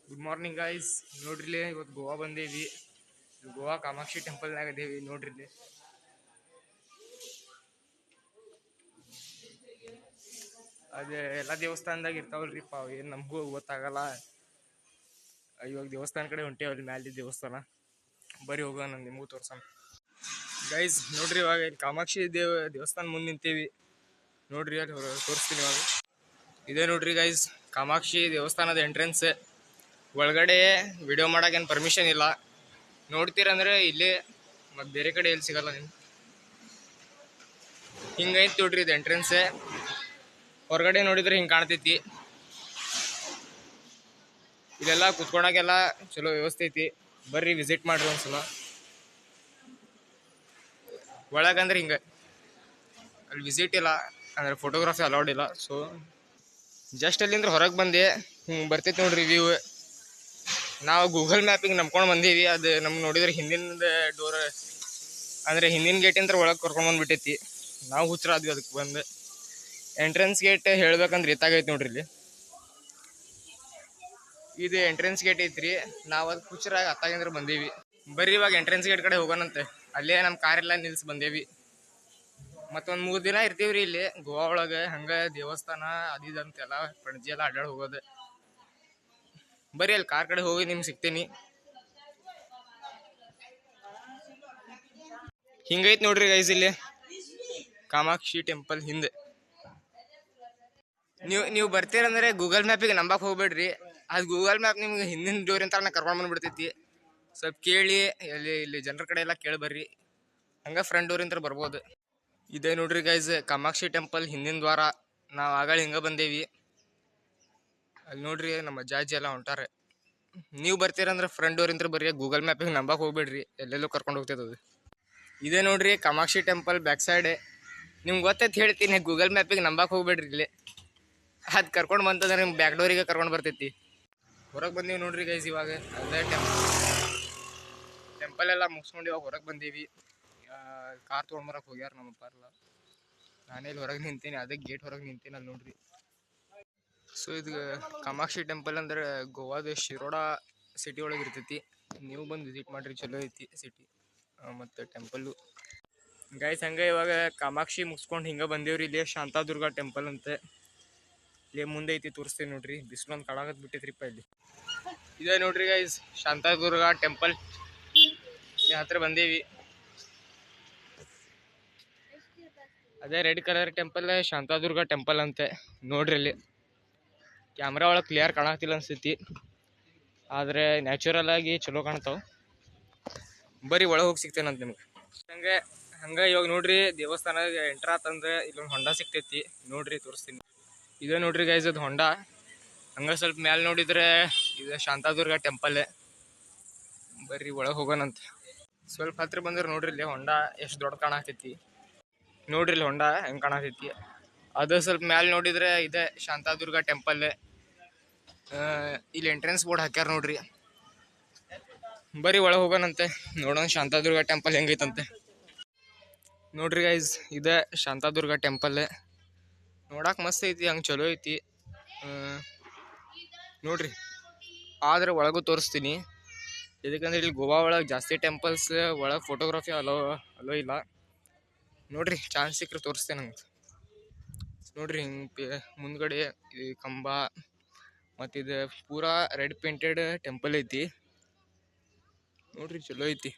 Good morning guys. ನೋಡ್ರಿಲಿ ಇವತ್ತು ಗೋವಾ ಬಂದೇವಿ. ಗೋವಾ ಕಾಮಾಕ್ಷಿ ಟೆಂಪಲ್ನಾಗ ಅದೇವಿ ನೋಡ್ರಿಲಿ. ಅದೇ ಎಲ್ಲ ದೇವಸ್ಥಾನದಾಗ ಇರ್ತಾವಲ್ರಿಪ್ಪ, ಏನು ನಮಗೂ ಗೊತ್ತಾಗಲ್ಲ. ಇವಾಗ ದೇವಸ್ಥಾನ ಕಡೆ ಹೊಂಟೇವಲ್ಲಿ, ಮ್ಯಾಲಿ ದೇವಸ್ಥಾನ. ಬರೀ ಹೋಗೋಣ, ನಿಮಗೂ ತೋರ್ಸೋಣ ಗೈಸ್. ನೋಡ್ರಿ ಇವಾಗ ಇಲ್ಲಿ ಕಾಮಾಕ್ಷಿ ದೇವಸ್ಥಾನ ಮುಂದೆ ನಿಂತೀವಿ ನೋಡ್ರಿ. ಅಲ್ಲಿ ತೋರಿಸ್ತೀನಿ ಇವಾಗ. ಇದೇ ನೋಡ್ರಿ ಗೈಸ್, ಕಾಮಾಕ್ಷಿ ದೇವಸ್ಥಾನದ ಎಂಟ್ರೆನ್ಸ್. ಒಳಗಡೆ ವಿಡಿಯೋ ಮಾಡೋಕೇನು ಪರ್ಮಿಷನ್ ಇಲ್ಲ. ನೋಡ್ತೀರಂದ್ರೆ ಇಲ್ಲೇ, ಮತ್ತು ಬೇರೆ ಕಡೆ ಎಲ್ಲಿ ಸಿಗಲ್ಲ ನಿಮ್ಗೆ. ಹಿಂಗೈತಿ ನೋಡ್ರಿ ಇದು ಎಂಟ್ರೆನ್ಸ್. ಹೊರಗಡೆ ನೋಡಿದ್ರೆ ಹಿಂಗೆ ಕಾಣ್ತೈತಿ. ಇಲ್ಲೆಲ್ಲ ಕುತ್ಕೊಳಕ್ಕೆಲ್ಲ ಚಲೋ ವ್ಯವಸ್ಥೆ ಐತಿ. ಬರ್ರಿ ವಿಸಿಟ್ ಮಾಡ್ರಿ ಒಂದ್ಸಲ. ಒಳಗಂದ್ರೆ ಹಿಂಗೆ ಅಲ್ಲಿ ವಿಸಿಟ್ ಇಲ್ಲ, ಅಂದ್ರೆ ಫೋಟೋಗ್ರಫಿ ಅಲೌಡ್ ಇಲ್ಲ. ಸೊ ಜಸ್ಟ್ ಅಲ್ಲಿಂದ್ರೆ ಹೊರಗೆ ಬಂದೆ, ಹಿಂಗೆ ಬರ್ತೈತಿ ನೋಡ್ರಿ ವ್ಯೂ. ನಾವು ಗೂಗಲ್ ಮ್ಯಾಪಿಗೆ ನಂಬ್ಕೊಂಡು ಬಂದೀವಿ. ಅದು ನಮ್ಗೆ ನೋಡಿದ್ರೆ ಹಿಂದಿನ ಡೋರ್, ಅಂದರೆ ಹಿಂದಿನ ಗೇಟಿಂದ ಒಳಗೆ ಕರ್ಕೊಂಡು ಬಂದ್ಬಿಟ್ಟೈತಿ. ನಾವು ಹುಚ್ಚರಾದ್ವಿ ಅದಕ್ಕೆ ಬಂದು. ಎಂಟ್ರೆನ್ಸ್ ಗೇಟ್ ಹೇಳ್ಬೇಕಂದ್ರೆ ಎತ್ತಾಗೈತಿ ನೋಡ್ರಿ ಇಲ್ಲಿ. ಇದು ಎಂಟ್ರೆನ್ಸ್ ಗೇಟ್ ಐತ್ರಿ. ನಾವು ಅದಕ್ಕೆ ಹುಚ್ಚರಾಗಿ ಹತ್ತಾಗಿಂದ್ರೆ ಬಂದೀವಿ. ಬರ್ರಿ ಇವಾಗ ಎಂಟ್ರೆನ್ಸ್ ಗೇಟ್ ಕಡೆ ಹೋಗೋಣಂತೆ. ಅಲ್ಲೇ ನಮ್ಮ ಕಾರೆಲ್ಲ ನಿಲ್ಸಿ ಬಂದೇವಿ. ಮತ್ತೊಂದು 3 ದಿನ ಇರ್ತೀವ್ರಿ ಇಲ್ಲಿ ಗೋವಾ ಒಳಗೆ. ಹಂಗೆ ದೇವಸ್ಥಾನ ಅದಿದಂತೆಲ್ಲ ಪಣಜಿ ಎಲ್ಲ ಅಡ್ಡಾಡಿ ಹೋಗೋದು. ಬರ್ರಿ ಅಲ್ಲಿ ಕಾರ್ ಕಡೆ ಹೋಗಿ ನಿಮ್ಗೆ ಸಿಗ್ತೀನಿ. ಹಿಂಗೈತಿ ನೋಡ್ರಿ ಗೈಸ್ ಇಲ್ಲಿ ಕಾಮಾಕ್ಷಿ ಟೆಂಪಲ್ ಹಿಂದೆ. ನೀವು ಬರ್ತೀರಂದ್ರೆ ಗೂಗಲ್ ಮ್ಯಾಪಿಗೆ ನಂಬಕ್ ಹೋಗ್ಬೇಡ್ರಿ. ಅದು ಗೂಗಲ್ ಮ್ಯಾಪ್ ನಿಮ್ಗೆ ಹಿಂದಿನ ಡೋರ್ ಅಂತ ಕರ್ಕೊಂಡು ಬಂದ್ಬಿಡ್ತೈತಿ. ಸ್ವಲ್ಪ ಕೇಳಿ, ಇಲ್ಲಿ ಜನರ ಕಡೆ ಎಲ್ಲ ಕೇಳಿ ಬರ್ರಿ. ಹಂಗೆ ಫ್ರಂಟ್ ಡೋರಿಂತ ಬರ್ಬೋದು. ಇದೇ ನೋಡ್ರಿ ಗೈಸ್ ಕಾಮಾಕ್ಷಿ ಟೆಂಪಲ್ ಹಿಂದಿನ ದ್ವಾರ. ನಾವು ಆಗಳ ಹಿಂಗೆ ಬಂದೇವಿ. ಅಲ್ಲಿ ನೋಡ್ರಿ ನಮ್ಮ ಅಜ್ಜಾಜಿ ಎಲ್ಲ ಹೊಂಟಾರೆ. ನೀವು ಬರ್ತೀರಂದ್ರೆ ಫ್ರಂಟ್ ಡೋರಿಂತ ಬರ್ರಿ, ಗೂಗಲ್ ಮ್ಯಾಪಿಗೆ ನಂಬಕ್ ಹೋಗ್ಬೇಡ್ರಿ, ಎಲ್ಲೆಲ್ಲೋ ಕರ್ಕೊಂಡು ಹೋಗ್ತೈತದು. ಇದೇ ನೋಡ್ರಿ ಕಾಮಾಕ್ಷಿ ಟೆಂಪಲ್ ಬ್ಯಾಕ್ ಸೈಡ್. ನಿಮ್ಗೆ ಗೊತ್ತೈತಿ ಹೇಳ್ತೀನಿ, ಗೂಗಲ್ ಮ್ಯಾಪಿಗೆ ನಂಬಕ್ ಹೋಗ್ಬೇಡ್ರಿ. ಇಲ್ಲಿ ಅದು ಕರ್ಕೊಂಡು ಬಂತಂದ್ರೆ ನಿಮ್ಗೆ ಬ್ಯಾಕ್ ಡೋರಿಗೆ ಕರ್ಕೊಂಡು ಬರ್ತೈತಿ. ಹೊರಗೆ ಬಂದೀವಿ ನೋಡ್ರಿ ಗೈಸ್ ಇವಾಗ. ಅದೇ ಟೆಂಪಲ್ ಎಲ್ಲ ಮುಗಿಸ್ಕೊಂಡು ಇವಾಗ ಹೊರಗೆ ಬಂದೀವಿ. ಕಾರ್ ತೊಗೊಂಡ್ಬರಕ್ಕೆ ಹೋಗ್ಯಾರ ನಮ್ಮ ಅಪ್ಪಾರಲ್ಲ. ನಾನೇ ಇಲ್ಲಿ ಹೊರಗೆ ನಿಂತೀನಿ, ಅದಕ್ಕೆ ಗೇಟ್ ಹೊರಗೆ ನಿಂತೀನಿ ಅಲ್ಲಿ ನೋಡ್ರಿ. ಸೊ ಇದು ಕಾಮಾಕ್ಷಿ ಟೆಂಪಲ್ ಅಂದ್ರೆ ಗೋವಾದ ಶಿರೋಡಾ ಸಿಟಿ ಒಳಗೆ ಇರ್ತೈತಿ. ನೀವು ಬಂದು ವಿಸಿಟ್ ಮಾಡಿರಿ, ಚಲೋ ಐತಿ ಸಿಟಿ ಮತ್ತು ಟೆಂಪಲ್ಲು ಗೈಸ್. ಹಂಗೆ ಇವಾಗ ಕಾಮಾಕ್ಷಿ ಮುಗಿಸ್ಕೊಂಡು ಹಿಂಗೆ ಬಂದೇವ್ರಿ. ಇಲ್ಲಿ ಶಾಂತಾದುರ್ಗಾ ಟೆಂಪಲ್ ಅಂತ ಇಲ್ಲಿ ಮುಂದೆ ಐತಿ, ತೋರಿಸ್ತೀವಿ ನೋಡ್ರಿ. ಬಿಸಿಲೊಂದು ಕಡಾಗತ್ ಬಿಟ್ಟೈತ್ರಿಪ್ಪ ಇಲ್ಲಿ. ಇದೇ ನೋಡ್ರಿ ಗೈಸ್ ಶಾಂತಾದುರ್ಗಾ ಟೆಂಪಲ್. ಇಲ್ಲಿ ಹತ್ರ ಬಂದೇವಿ. ಅದೇ red colour temple Shantadurga temple ಅಂತೆ ನೋಡ್ರಿ. ಇಲ್ಲಿ ಕ್ಯಾಮ್ರಾ ಒಳಗೆ ಕ್ಲಿಯರ್ ಕಾಣತ್ತಿಲ್ಲ ಅನ್ಸೈತಿ, ಆದರೆ ನ್ಯಾಚುರಲ್ ಆಗಿ ಚಲೋ ಕಾಣ್ತಾವ. ಬರೀ ಒಳಗೆ ಹೋಗಿ ಸಿಗ್ತೇನಂತ ನಿಮ್ಗೆ. ಹಂಗೆ ಇವಾಗ ನೋಡ್ರಿ ದೇವಸ್ಥಾನ ಎಂಟ್ರ್ ಆತಂದ್ರೆ ಇಲ್ಲೊಂದು ಹೊಂಡ ಸಿಗ್ತೈತಿ ನೋಡ್ರಿ, ತೋರಿಸ್ತೀನಿ. ಇದೇ ನೋಡ್ರಿ ಗೈಸ್ ಅದು ಹೊಂಡ. ಹಂಗೆ ಸ್ವಲ್ಪ ಮ್ಯಾಲೆ ನೋಡಿದ್ರೆ ಇದು ಶಾಂತಾದುರ್ಗಾ ಟೆಂಪಲ್. ಬರ್ರಿ ಒಳಗೆ ಹೋಗೋಣಂತ. ಸ್ವಲ್ಪ ಹತ್ರ ಬಂದ್ರೆ ನೋಡ್ರಿ ಇಲ್ಲಿ ಹೊಂಡ ಎಷ್ಟು ದೊಡ್ಡ ಕಾಣತೈತಿ. ನೋಡ್ರಿ ಇಲ್ಲಿ ಹೊಂಡ ಹೆಂಗೆ ಕಾಣತೈತಿ. ಅದು ಸ್ವಲ್ಪ ಮ್ಯಾಲೆ ನೋಡಿದ್ರೆ ಇದೆ ಶಾಂತಾದುರ್ಗಾ ಟೆಂಪಲ್. ಇಲ್ಲಿ ಎಂಟ್ರೆನ್ಸ್ ಬೋರ್ಡ್ ಹಾಕ್ಯಾರ ನೋಡ್ರಿ. ಬರೀ ಒಳಗೆ ಹೋಗೋಣಂತೆ, ನೋಡೋಣ ಶಾಂತಾದುರ್ಗಾ ಟೆಂಪಲ್ ಹೆಂಗೈತಂತೆ. ನೋಡ್ರಿ ಗೈಸ್ ಇದೆ ಶಾಂತಾದುರ್ಗಾ ಟೆಂಪಲ್. ನೋಡಕ್ಕೆ ಮಸ್ತ್ ಐತಿ, ಹಂಗೆ ಚಲೋ ಐತಿ ನೋಡ್ರಿ. ಆದ್ರೆ ಒಳಗೂ ತೋರಿಸ್ತೀನಿ, ಇದಕ್ಕಂದ್ರೆ ಇಲ್ಲಿ ಗೋವಾ ಒಳಗೆ ಜಾಸ್ತಿ ಟೆಂಪಲ್ಸ್ ಒಳಗೆ ಫೋಟೋಗ್ರಫಿ ಅಲೋ ಇಲ್ಲ. ನೋಡ್ರಿ ಚಾನ್ಸ್ ಸಿಕ್ಕರೆ ತೋರಿಸ್ತೇನೆ ನಂಗೆ. ನೋಡ್ರಿ ಹಿಂಗೆ ಮುಂದ್ಗಡೆ ಈ ಕಂಬ ಮತ್ತು ಇದು ಪೂರಾ ರೆಡ್ ಪೇಂಟೆಡ್ ಟೆಂಪಲ್ ಐತಿ ನೋಡ್ರಿ, ಚಲೋ ಐತಿ.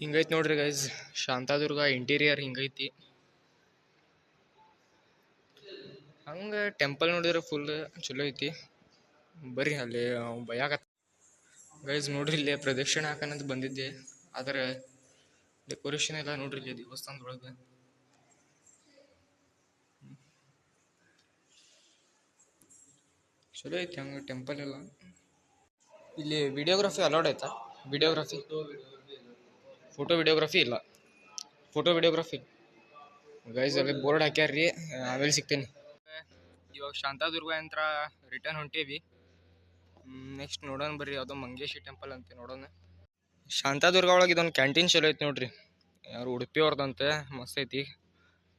ಹಿಂಗೈತಿ ನೋಡ್ರಿ ಗೈಸ್ ಶಾಂತಾದುರ್ಗಾ ಇಂಟೀರಿಯರ್ ಹಿಂಗೈತಿ. ಹಂಗೆ ಟೆಂಪಲ್ ನೋಡಿದ್ರೆ ಫುಲ್ ಚಲೋ ಐತಿ. ಬರ್ರಿ ಅಲ್ಲಿ ಭಯಾಗತ್ತ ಗೈಸ್. ನೋಡ್ರಿ ಇಲ್ಲಿ ಪ್ರದಕ್ಷಿಣೆ ಹಾಕನಂತ ಬಂದಿದ್ದೆ, ಆದರೆ ಡೆಕೋರೇಷನ್ ಎಲ್ಲ ನೋಡ್ರಿ ಇಲ್ಲಿ ದೇವಸ್ಥಾನದೊಳಗೆ. ಚಲೋ ಐತಿ ಹಂಗೆ ಟೆಂಪಲ್ ಎಲ್ಲ. ಇಲ್ಲಿ ವಿಡಿಯೋಗ್ರಫಿ ಅಲೌಡ್ ಆಯ್ತಾ? ವಿಡಿಯೋಗ್ರಫಿ, ಫೋಟೋ ವಿಡಿಯೋಗ್ರಫಿ ಇಲ್ಲ. ಫೋಟೋ ವಿಡಿಯೋಗ್ರಫಿ ಗೈಸ್ ಅಲ್ಲಿ ಬೋರ್ಡ್ ಹಾಕ್ಯಾರ್ರಿ. ಆಮೇಲೆ ಸಿಗ್ತೇನೆ. ಇವಾಗ ಶಾಂತಾದುರ್ಗಾ ಅಂತ ರಿಟರ್ನ್ ಹೊಂಟೇವಿ. ನೆಕ್ಸ್ಟ್ ನೋಡೋಣ ಬರ್ರಿ, ಯಾವುದೋ ಮಂಗೇಶಿ ಟೆಂಪಲ್ ಅಂತ ನೋಡೋಣ. ಶಾಂತಾದುರ್ಗಾ ಒಳಗೆ ಇದೊಂದು ಕ್ಯಾಂಟೀನ್ ಚಲೋ ಐತಿ ನೋಡ್ರಿ, ಯಾರು ಉಡುಪಿ ಅವ್ರದಂತೆ. ಮಸ್ತ್ ಐತಿ.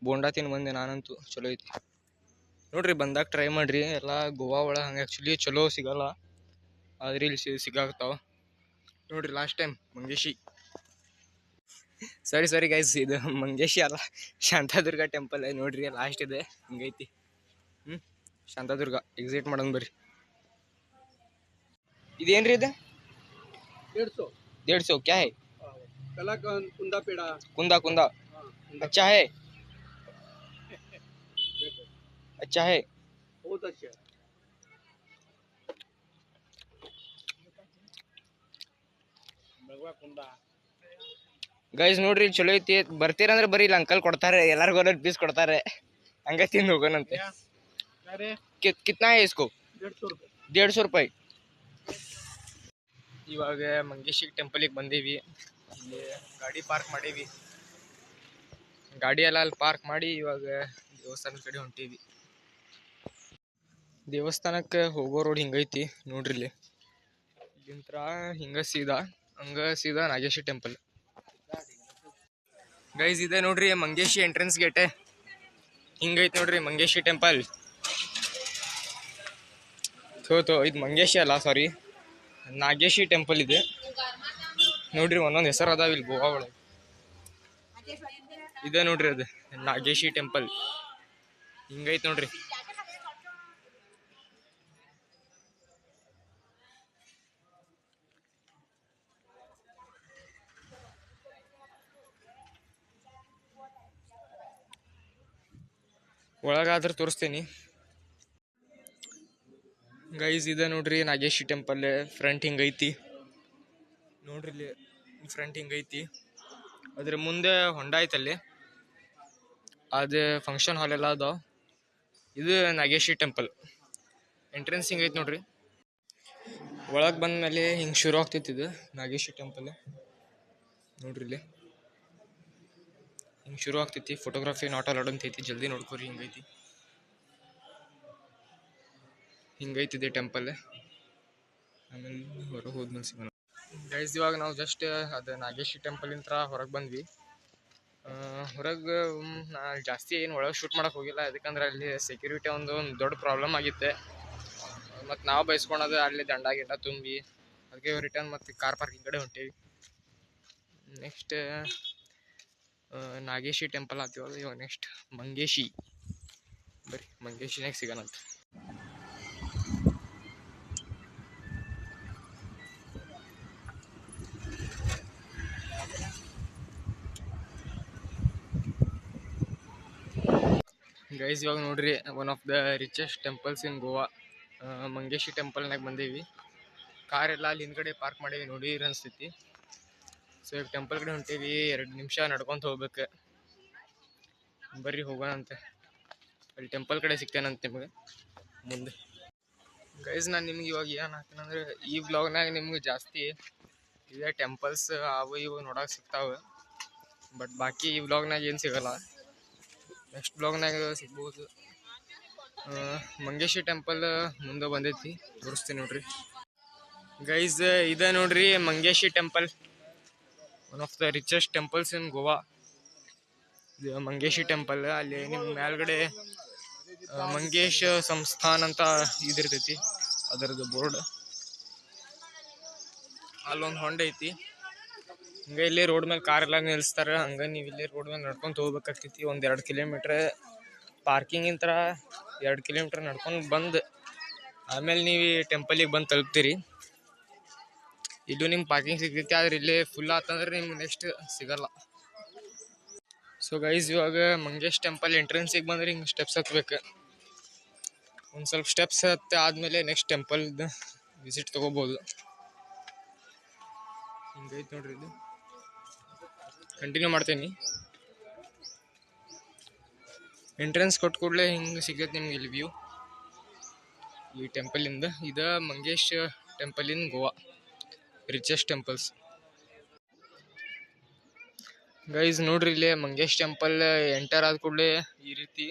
ಬೋಂಡಾ ತಿನ್ ಬಂದೆ ನಾನಂತೂ, ಚಲೋ ಐತಿ ನೋಡ್ರಿ. ಬಂದಾಗ ಟ್ರೈ ಮಾಡ್ರಿ. ಎಲ್ಲ ಗೋವಾ ಒಳಗೆ ಹಂಗೆ ಆ್ಯಕ್ಚುಲಿ ಚಲೋ ಸಿಗಲ್ಲ. ಆದ್ರೆ ಇಲ್ಲಿ ಸಿಗಾಗ್ತಾವ ನೋಡ್ರಿ. ಲಾಸ್ಟ್ ಟೈಮ್ ಮಂಗೇಶಿ, ಸಾರಿ ಗೈಸ್, ಇದು ಮಂಗೇಶಿ ಅಲ್ಲ, ಶಾಂತಾದುರ್ಗ ಟೆಂಪಲ್ ನೋಡ್ರಿ. ಲಾಸ್ಟ್ ಇದೆ ಹಿಂಗೈತಿ. ಶಾಂತಾದುರ್ಗ ಎಕ್ಸಿಟ್ ಮಾಡೋಣ ಬರ್ರಿ. ಇದೇನ್ರಿ ಇದು? 150 क्या है? कला कुंदा पेड़ा। कुंदा कुंदा अच्छा है, अच्छा है, बहुत अच्छा है। ಗೈಸ್ ನೋಡ್ರಿ ಚಲೋ ಐತಿ. ಬರ್ತೀರಂದ್ರೆ ಬರೀ ಇಲ್ಲಿ ಅಂಕಲ್ ಕೊಡ್ತಾರೆ, ಎಲ್ಲಾರ್ಗು ಒಂದೊಂದು ಪೀಸ್ ಕೊಡ್ತಾರೆ. ಹಂಗ ತಿಂದು ಹೋಗೋಣಂತೆ. ಕಿತ್ನಾ है इसको? 150 ರೂಪಾಯಿ. ಇವಾಗ ಮಂಗೇಶಿ ಟೆಂಪಲಿಗೆ ಬಂದೀವಿ. ಇಲ್ಲಿ ಗಾಡಿ ಪಾರ್ಕ್ ಮಾಡೀವಿ. ಗಾಡಿ ಎಲ್ಲ ಅಲ್ಲಿ ಪಾರ್ಕ್ ಮಾಡಿ ಇವಾಗ ದೇವಸ್ಥಾನದ ಕಡೆ ಹೊಂಟೀವಿ. ದೇವಸ್ಥಾನಕ್ಕೆ ಹೋಗೋ ರೋಡ್ ಹಿಂಗೈತಿ ನೋಡ್ರಿ. ಇಲ್ಲಿ ಇಲ್ಲಿಂತ್ರ ಹಿಂಗ ಸೀದಾ ನಾಗೇಶಿ ಟೆಂಪಲ್. ಗೈಸ್ ಇದೆ ನೋಡ್ರಿ ಮಂಗೇಶಿ ಎಂಟ್ರೆನ್ಸ್ ಗೇಟ್ ಹಿಂಗೈತಿ ನೋಡ್ರಿ. ಮಂಗೇಶಿ ಟೆಂಪಲ್ ಇದು ಮಂಗೇಶಿ ಅಲ್ಲ, ಸಾರಿ, ನಾಗೇಶಿ ಟೆಂಪಲ್ ಇದೆ ನೋಡ್ರಿ. ಒಂದೊಂದು ಹೆಸರು ಅದಾವ ಇಲ್ಲಿ ಗೋವಾ ಒಳಗೆ. ಇದೆ ನೋಡ್ರಿ ಅದು ನಾಗೇಶಿ ಟೆಂಪಲ್ ಹಿಂಗೈತಿ ನೋಡ್ರಿ. ಒಳಗಾದ್ರೆ ತೋರಿಸ್ತೀನಿ ಗೈಸ್. ಇದೆ ನೋಡ್ರಿ ನಾಗೇಶಿ ಟೆಂಪಲ್ ಫ್ರಂಟ್ ಹಿಂಗೈತಿ ನೋಡ್ರಿ. ಇಲ್ಲಿ ಫ್ರಂಟ್ ಹಿಂಗೈತಿ. ಅದ್ರ ಮುಂದೆ ಹೊಂಡ ಐತಲ್ಲಿ, ಅದು ಫಂಕ್ಷನ್ ಹಾಲ್ ಎಲ್ಲ ಅದಾವ. ಇದು ನಾಗೇಶಿ ಟೆಂಪಲ್ ಎಂಟ್ರೆನ್ಸ್ ಹಿಂಗೈತಿ ನೋಡ್ರಿ. ಒಳಗೆ ಬಂದ್ಮೇಲೆ ಹಿಂಗೆ ಶುರು ಆಗ್ತೈತಿ ಇದು ನಾಗೇಶಿ ಟೆಂಪಲ್ ನೋಡ್ರಿ. ಇಲ್ಲಿ ಹಿಂಗೆ ಶುರು ಆಗ್ತೈತಿ. ಫೋಟೋಗ್ರಫಿ ನಾಟ್ ಅಲೌಡ್ ಅಂತ ಐತಿ, ಜಲ್ದಿ ನೋಡ್ಕೊರಿ. ಹಿಂಗೈತಿದೆ ಟೆಂಪಲ್. ಆಮೇಲೆ ಹೊರಗೆ ಹೋದ್ಮೇಲೆ ಸಿಗೋಣ ಗೈಸ್. ಇವಾಗ ನಾವು ಜಸ್ಟ್ ಅದು ನಾಗೇಶಿ ಟೆಂಪಲ್ ಇಂತ್ರ ಹೊರಗೆ ಬಂದ್ವಿ. ಹೊರಗೆ ನಾ ಜಾಸ್ತಿ ಏನು ಒಳಗೆ ಶೂಟ್ ಮಾಡೋಕೆ ಹೋಗಿಲ್ಲ, ಯಾಕಂದ್ರೆ ಅಲ್ಲಿ ಸೆಕ್ಯೂರಿಟಿ ಒಂದು ದೊಡ್ಡ ಪ್ರಾಬ್ಲಮ್ ಆಗಿತ್ತೆ. ಮತ್ತು ನಾವು ಬಯಸ್ಕೊಳೋದು ಅಲ್ಲಿ ದಂಡ ಗಿಂಡ ತುಂಬಿ, ಅದಕ್ಕೆ ರಿಟರ್ನ್ ಮತ್ತು ಕಾರ್ ಪಾರ್ಕಿಂಗ್ ಕಡೆ ಹೊಂಟೀವಿ. ನೆಕ್ಸ್ಟ್ ನಾಗೇಶಿ ಟೆಂಪಲ್ ಆಗ್ತೀವಲ್ಲ, ಇವಾಗ ನೆಕ್ಸ್ಟ್ ಮಂಗೇಶಿ. ಬರ್ರಿ ಮಂಗೇಶಿನಾಗ ಸಿಗೋಣಂತ. ಗೈಸ್ ಇವಾಗ ನೋಡ್ರಿ one of the richest temples in Goa, Mangeshi ಟೆಂಪಲ್ನಾಗ ಬಂದೀವಿ. ಕಾರೆಲ್ಲ ಅಲ್ಲಿ ಹಿಂದ್ಗಡೆ ಪಾರ್ಕ್ ಮಾಡೀವಿ ನೋಡಿ ಅನಿಸ್ತೈತಿ. ಸೊ ಈಗ ಟೆಂಪಲ್ ಕಡೆ ಹೊಂಟೀವಿ. 2 ನಿಮಿಷ ನಡ್ಕೊಂತ ಹೋಗ್ಬೇಕು. ಬರ್ರಿ ಹೋಗೋಣಂತೆ. ಅಲ್ಲಿ ಟೆಂಪಲ್ ಕಡೆ ಸಿಗ್ತೇನಂತ ನಿಮ್ಗೆ ಮುಂದೆ. ಗೈಸ್ ನಾನು ನಿಮ್ಗೆ ಇವಾಗ ಏನು ಹಾಕ್ತೀನಂದ್ರೆ, ಈ ಬ್ಲಾಗ್ನಾಗ ನಿಮ್ಗೆ ಜಾಸ್ತಿ ಇದೇ ಟೆಂಪಲ್ಸ್ ಅವು ಇವು ನೋಡೋಕೆ ಸಿಗ್ತಾವೆ. ಬಟ್ ಬಾಕಿ ಈ ಬ್ಲಾಗ್ನಾಗ ಏನು ಸಿಗಲ್ಲ, ನೆಕ್ಸ್ಟ್ ಬ್ಲಾಗ್ನಾಗ ಸಿಗ್ಬೋದು. ಮಂಗೇಶಿ ಟೆಂಪಲ್ ಮುಂದೆ ಬಂದೈತಿ, ತೋರಿಸ್ತೀನಿ ನೋಡ್ರಿ ಗೈಸ್. ಇದೆ ನೋಡ್ರಿ Mangeshi temple, one of the richest temples in Goa. ಇದು ಮಂಗೇಶಿ ಟೆಂಪಲ್. ಅಲ್ಲಿ ನಿಮ್ಮ ಮೇಲ್ಗಡೆ ಮಂಗೇಶ್ ಸಂಸ್ಥಾನ್ ಅಂತ ಇದಿರ್ತೈತಿ, ಅದರದ್ದು ಬೋರ್ಡ್. ಅಲ್ಲೊಂದು ಹೊಂಡ ಐತಿ. ಹಂಗೆ ಇಲ್ಲಿ ರೋಡ್ ಮೇಲೆ ಕಾರ್ ಎಲ್ಲ ನಿಲ್ಲಿಸ್ತಾರೆ. ಹಂಗೆ ನೀವು ಇಲ್ಲಿ ರೋಡ್ ಮೇಲೆ ನಡ್ಕೊಂಡು ಹೋಗ್ಬೇಕಾಗ್ತೈತಿ. 1-2 ಕಿಲೋಮೀಟ್ರ್ ಪಾರ್ಕಿಂಗ್ ಇಂತ್ರ 2 ಕಿಲೋಮೀಟ್ರ್ ನಡ್ಕೊಂಡು ಬಂದು ಆಮೇಲೆ ನೀವು ಟೆಂಪಲಿಗೆ ಬಂದು ತಲುಪ್ತೀರಿ. ಇಲ್ಲೂ ನಿಮ್ಗೆ ಪಾರ್ಕಿಂಗ್ ಸಿಗ್ತೈತಿ, ಆದ್ರೆ ಇಲ್ಲಿ ಫುಲ್ ಆತಂದ್ರೆ ನಿಮ್ಗೆ ನೆಕ್ಸ್ಟ್ ಸಿಗಲ್ಲ. ಸೊ ಗೈಸ್ ಇವಾಗ ಮಂಗೇಶ್ ಟೆಂಪಲ್ ಎಂಟ್ರೆನ್ಸಿಗೆ ಬಂದ್ರೆ ಹಿಂಗೆ ಸ್ಟೆಪ್ಸ್ ಹತ್ಬೇಕು. ಒಂದು ಸ್ವಲ್ಪ ಸ್ಟೆಪ್ಸ್ ಹತ್ತಿ ಆದಮೇಲೆ ನೆಕ್ಸ್ಟ್ ಟೆಂಪಲ್ದು ವಿಸಿಟ್ ತೊಗೋಬೋದು. ಹಿಂಗೈತೆ ನೋಡ್ರಿ. ಇದು ಕಂಟಿನ್ಯೂ ಮಾಡ್ತೇನೆ. ಎಂಟ್ರೆನ್ಸ್ ಕೊಟ್ಟ ಕೂಡಲೇ ಹಿಂಗೆ ಸಿಗತ್ತೆ ನಿಮ್ಗೆ ಇಲ್ಲಿ ವ್ಯೂ ಈ ಟೆಂಪಲಿಂದ. ಇದು ಮಂಗೇಶ್ ಟೆಂಪಲ್ ಇನ್ ಗೋವಾ, ರಿಚೆಸ್ಟ್ ಟೆಂಪಲ್ಸ್. ಗೈಸ್ ನೋಡ್ರಿ ಇಲ್ಲಿ ಮಂಗೇಶ್ ಟೆಂಪಲ್ ಎಂಟರ್ ಆದ ಕೂಡಲೇ ಈ ರೀತಿ.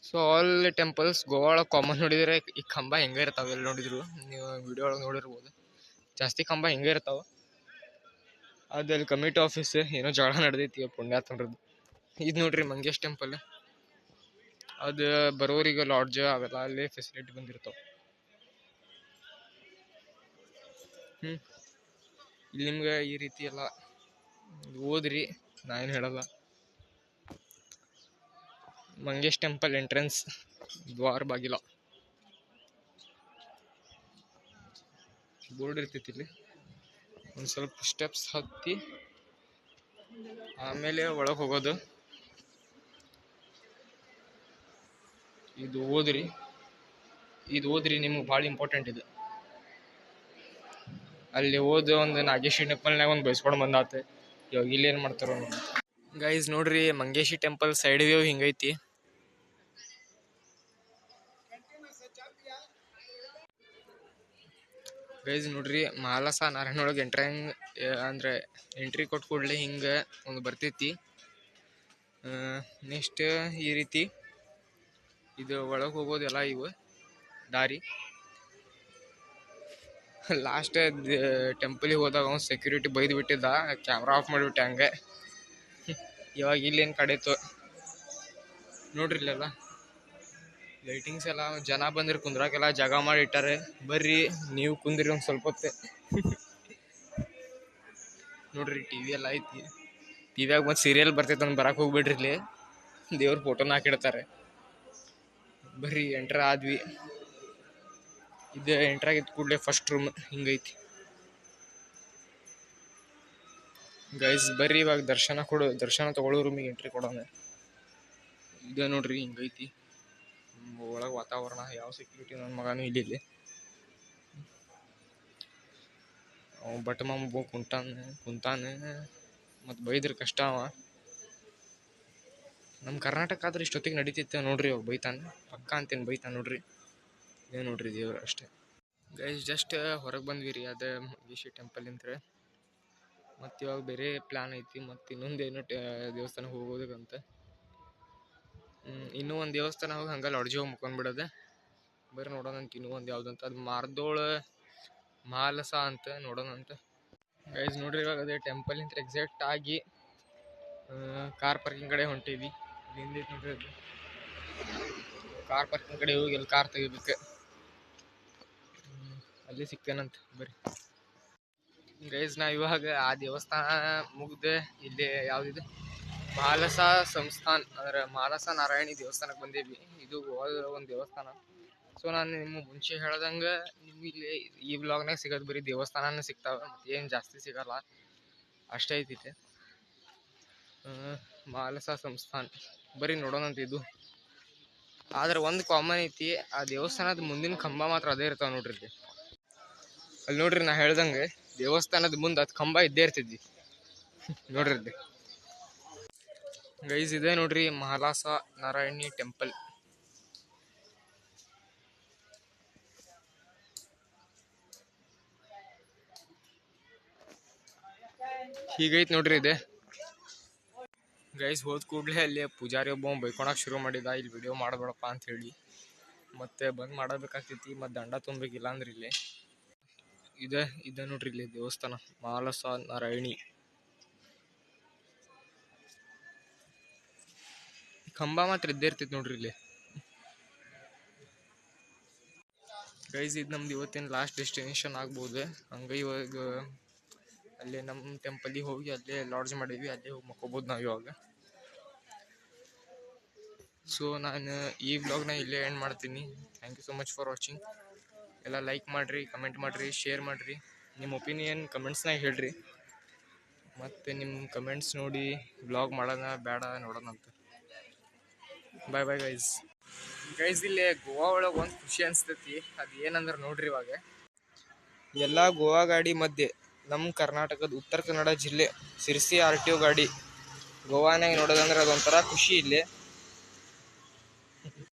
ಸೊ ಆಲ್ ಟೆಂಪಲ್ಸ್ ಗೋವಾ ಒಳಗೆ ಕಾಮನ್ ನೋಡಿದ್ರೆ ಈ ಕಂಬ ಹೆಂಗೆ ಇರ್ತಾವೆ, ಎಲ್ಲಿ ನೋಡಿದ್ರು ನೀವು ವಿಡಿಯೋ ಒಳಗೆ ನೋಡಿರ್ಬೋದು. ಜಾಸ್ತಿ ಕಂಬ ಹೆಂಗೆ ಇರ್ತಾವೆ. ಅದಲ್ಲಿ ಕಮಿಟಿ ಆಫೀಸ್ ಏನೋ ಜಗಳ ನಡೆದೈತಿ ಪುಣ್ಯಾತ್ಮರದ್ದು. ಇದು ನೋಡ್ರಿ ಮಂಗೇಶ್ ಟೆಂಪಲ್. ಅದು ಬರೋರಿಗೆ ಲಾಡ್ಜ್ ಅವೆಲ್ಲ ಅಲ್ಲಿ ಫೆಸಿಲಿಟಿ ಬಂದಿರ್ತಾವೆ. ಇಲ್ಲಿ ನಿಮ್ಗೆ ಈ ರೀತಿ ಎಲ್ಲ ಓದ್ರಿ, ನಾ ಏನು ಹೇಳಲ್ಲ. ಮಂಗೇಶ್ ಟೆಂಪಲ್ ಎಂಟ್ರೆನ್ಸ್ ದ್ವಾರ ಬಾಗಿಲ ಬೋರ್ಡ್ ಇರ್ತೈತಿ ಇಲ್ಲಿ. ಒಂದು ಸ್ವಲ್ಪ ಸ್ಟೆಪ್ಸ್ ಹತ್ತಿ ಆಮೇಲೆ ಒಳಗೆ ಹೋಗೋದು. ಇದು ಓದ್ರಿ ನಿಮ್ಗೆ ಭಾಳ ಇಂಪಾರ್ಟೆಂಟ್ ಇದು. ಅಲ್ಲಿ ಓದು ಒಂದು ನಾಗೇಶಿ ಟೆಂಪಲ್ನಾಗ ಒಂದು ಬಯಸ್ಕೊಂಡು ಬಂದಾತ. ಇವಾಗ ಇಲ್ಲಿ ಏನು ಮಾಡ್ತಾರೋ ಗೈಸ್ ನೋಡ್ರಿ, Mangeshi temple side view ಹಿಂಗೈತಿ. Guys ನೋಡ್ರಿ, ಮಾಲಸ ನಾರಾಯಣ ಒಳಗೆ ಎಂಟ್ರಿ ಕೊಟ್ಟು ಕೂಡಲೇ ಹಿಂಗೆ ಒಂದು ಬರ್ತೈತಿ. ನೆಕ್ಸ್ಟ್ ಈ ರೀತಿ ಇದು ಒಳಗೆ ಹೋಗೋದೆಲ್ಲ ಇವು ದಾರಿ. ಲಾಸ್ಟ್ ಟೆಂಪಲಿಗೆ ಹೋದಾಗ ಅವ್ನು ಸೆಕ್ಯೂರಿಟಿ ಬೈದು ಬಿಟ್ಟಿದ್ದ, ಕ್ಯಾಮ್ರಾ ಆಫ್ ಮಾಡಿಬಿಟ್ಟೆ ಹಂಗೆ. ಇವಾಗ ಇಲ್ಲೇನು ಕಡೆತು ನೋಡ್ರಿ, ಇಲ್ಲೆಲ್ಲ ಲೈಟಿಂಗ್ಸ್ ಎಲ್ಲ ಜನ ಬಂದಿರಿ ಕುಂದ್ರಾಕೆಲ್ಲ ಜಾಗ ಮಾಡಿ ಇಟ್ಟಾರೆ. ಬರ್ರಿ ನೀವು ಕುಂದ್ರಿ ಒಂದು ಸ್ವಲ್ಪ ಹೊತ್ತೆ. ನೋಡ್ರಿ ಟಿವಿ ಎಲ್ಲ ಐತಿ. ಟಿವಿಯಾಗ ಮತ್ತು ಸೀರಿಯಲ್ ಬರ್ತೈತೆ ಅಂತ ಬರಕ್ಕೆ ಹೋಗ್ಬಿಡ್ರಿ. ಇಲ್ಲಿ ದೇವ್ರ ಫೋಟೋನ ಹಾಕಿಡ್ತಾರೆ. ಬರ್ರಿ ಎಂಟ್ರ್ ಆದ್ವಿ. ಇದು ಎಂಟ್ರ್ ಆಗಿದ್ದ ಕೂಡಲೇ ಫಸ್ಟ್ ರೂಮ್ ಹಿಂಗೈತಿ. ಗೈಸ್ ಬರ್ರಿ ಇವಾಗ ದರ್ಶನ ತಗೊಳ್ಳೋ ರೂಮಿಗೆ ಎಂಟ್ರಿ ಕೊಡೋಣ. ಇದೆ ನೋಡ್ರಿ ಹಿಂಗೈತಿ ಒಳಗೆ ವಾತಾವರಣ. ಯಾವ ಸೆಕ್ಯೂರಿಟಿ ನನ್ನ ಮಗನೂ ಇಲ್ಲಿ. ಅವ ಬಟ್ ಮಾಮ ಕುಂತಾನೆ ಮತ್ತು ಬೈದ್ರೆ ಕಷ್ಟ. ಅವ ನಮ್ಮ ಕರ್ನಾಟಕ ಆದ್ರೆ ಇಷ್ಟೊತ್ತಿಗೆ ನಡೀತಿತ್ತು ನೋಡ್ರಿ. ಅವಾಗ ಬೈತಾನೆ ಪಕ್ಕ ಅಂತೇನು ಬೈತಾನೆ ನೋಡ್ರಿ. ಇದೇ ನೋಡ್ರಿ ದೇವ್ರು ಅಷ್ಟೇ. ಗೈಸ್ ಜಸ್ಟ್ ಹೊರಗೆ ಬಂದ್ವಿ ರೀ ಅದೇ ಮಂಗೇಶಿ ಟೆಂಪಲ್ ಇಂತ್ರ. ಮತ್ತು ಇವಾಗ ಬೇರೆ ಪ್ಲ್ಯಾನ್ ಐತಿ. ಮತ್ತು ಇನ್ನೊಂದೇನು ದೇವಸ್ಥಾನಕ್ಕೆ ಹೋಗೋದಕ್ಕಂತ. ಇನ್ನೂ ಒಂದು ದೇವಸ್ಥಾನ ಹೋಗಿ ಹಂಗೆ ಲಾಡ್ಜಿ ಹೋಗಿ ಮುಕ್ಕೊಂಡ್ಬಿಡೋದೆ. ಬರ್ರಿ ನೋಡೋಣ ಅಂತ. ಇನ್ನೂ ಒಂದು ಯಾವುದಂತ ಅದು ಮಾಲಸ ಅಂತ ನೋಡೋಣ ಅಂತ. ಗೈಸ್ ನೋಡ್ರಿ, ಇವಾಗ ಅದೇ ಟೆಂಪಲ್ ಇಂತ್ರ ಎಕ್ಸಾಕ್ಟ್ ಆಗಿ ಕಾರ್ ಪಾರ್ಕಿಂಗ್ ಕಡೆ ಹೊಂಟೀವಿ. ಹಿಂದೈತಿ ನೋಡ್ರಿ ಅದು ಕಾರ್ ಪಾರ್ಕಿಂಗ್ ಕಡೆ ಹೋಗಿ ಅಲ್ಲಿ ಕಾರ್ ತೆಗಿಬೇಕು. ಅಲ್ಲಿ ಸಿಗ್ತೇನಂತ ಬರ್ರಿ. ಗೈಸ್ ನಾ ಇವಾಗ ಆ ದೇವಸ್ಥಾನ ಮುಗ್ದೆ ಇಲ್ಲಿ ಯಾವುದಿದೆ ಮಾಲಸ ಸಂಸ್ಥಾನ್ ಅಂದ್ರೆ ಮಾಲಸ ನಾರಾಯಣಿ ದೇವಸ್ಥಾನಕ್ಕೆ ಬಂದೀವಿ. ಇದು ಗೋವಾದ ಒಂದು ದೇವಸ್ಥಾನ. ಸೊ ನಾನು ನಿಮ್ಗೆ ಮುಂಚೆ ಹೇಳ್ದಂಗೆ ನಿಮ್ಗೆ ಇಲ್ಲಿ ಈ ಬ್ಲಾಗ್ನಾಗ ಸಿಗೋದು ಬರೀ ದೇವಸ್ಥಾನನೇ ಸಿಗ್ತಾವೆ, ಮತ್ತು ಏನು ಜಾಸ್ತಿ ಸಿಗಲ್ಲ. ಅಷ್ಟೇ ಐತಿತೆ ಮಾಲಸ ಸಂಸ್ಥಾನ್. ಬರೀ ನೋಡೋಣಂತ. ಇದು ಆದ್ರೆ ಒಂದು ಕಾಮನ್ ಐತಿ, ಆ ದೇವಸ್ಥಾನದ ಮುಂದಿನ ಕಂಬ ಮಾತ್ರ ಅದೇ ಇರ್ತಾವೆ ನೋಡ್ರಿ. ಅಲ್ಲಿ ನೋಡ್ರಿ, ನಾ ಹೇಳ್ದಂಗೆ ದೇವಸ್ಥಾನದ ಮುಂದೆ ಅದು ಕಂಬ ಇದ್ದೇ ಇರ್ತಿದ್ವಿ ನೋಡ್ರಿ. ಇಲ್ಲಿ ಗೈಸ್ ಇದೆ ನೋಡ್ರಿ ಮಾಲಸ ನಾರಾಯಣಿ ಟೆಂಪಲ್. ಹೀಗೈತೆ ನೋಡ್ರಿ ಇದೆ. ಗೈಸ್ ಹೋದ ಕೂಡಲೇ ಅಲ್ಲಿ ಪೂಜಾರಿ ಒಬ್ಬ ಬೈಕೊಳಕ್ಕೆ ಶುರು ಮಾಡಿದ, ಇಲ್ಲಿ ವಿಡಿಯೋ ಮಾಡಬೇಡಪ್ಪ ಅಂತ ಹೇಳಿ. ಮತ್ತೆ ಬಂದ್ ಮಾಡಬೇಕಾಗ್ತೈತಿ, ಮತ್ತು ದಂಡ ತುಂಬಬೇಕಿಲ್ಲ ಅಂದ್ರೆ ಇಲ್ಲಿ ಇದೆ ನೋಡ್ರಿ ಇಲ್ಲಿ ದೇವಸ್ಥಾನ ಮಾಲಸ ನಾರಾಯಣಿ. ಕಂಬ ಮಾತ್ರ ಇದ್ದೇ ಇರ್ತೈತಿ ನೋಡ್ರಿ ಇಲ್ಲಿ. ಗೈಸ್ ಇದು ನಮ್ದು ಇವತ್ತಿನ ಲಾಸ್ಟ್ ಡೆಸ್ಟಿನೇಷನ್ ಆಗ್ಬೋದು. ಹಂಗೆ ಇವಾಗ ಅಲ್ಲೇ ನಮ್ಮ ಟೆಂಪಲಿಗೆ ಹೋಗಿ ಅಲ್ಲೇ ಲಾಡ್ಜ್ ಮಾಡೀವಿ, ಅಲ್ಲೇ ಹೋಗಿ ಮಕ್ಕೋಬೋದು ನಾವು ಇವಾಗ. ಸೊ ನಾನು ಈ ವ್ಲಾಗ್ನ ಇಲ್ಲೇ ಎಂಡ್ ಮಾಡ್ತೀನಿ. Thank you so much for watching. ಎಲ್ಲ ಲೈಕ್ ಮಾಡಿರಿ, ಕಮೆಂಟ್ ಮಾಡಿರಿ, ಶೇರ್ ಮಾಡಿರಿ. ನಿಮ್ಮ ಒಪಿನಿಯನ್ ಕಮೆಂಟ್ಸ್ನಾಗ ಹೇಳ್ರಿ. ಮತ್ತು ನಿಮ್ಮ ಕಮೆಂಟ್ಸ್ ನೋಡಿ ವ್ಲಾಗ್ ಮಾಡೋಣ ಬೇಡ ನೋಡೋಣ ಅಂತ. ಬಾಯ್ ಬಾಯ್ ಗೈಸ್ ಇಲ್ಲಿ ಗೋವಾ ಒಳಗೆ ಒಂದು ಖುಷಿ ಅನಿಸ್ತೈತಿ. ಅದು ಏನಂದ್ರೆ ನೋಡ್ರಿ, ಇವಾಗ ಎಲ್ಲ ಗೋವಾ ಗಾಡಿ ಮಧ್ಯೆ ನಮ್ಮ ಕರ್ನಾಟಕದ ಉತ್ತರ ಕನ್ನಡ ಜಿಲ್ಲೆ ಸಿರ್ಸಿ RTO ಗಾಡಿ ಗೋವಾನಾಗ ನೋಡೋದಂದ್ರೆ ಅದೊಂಥರ ಖುಷಿ ಇಲ್ಲಿ.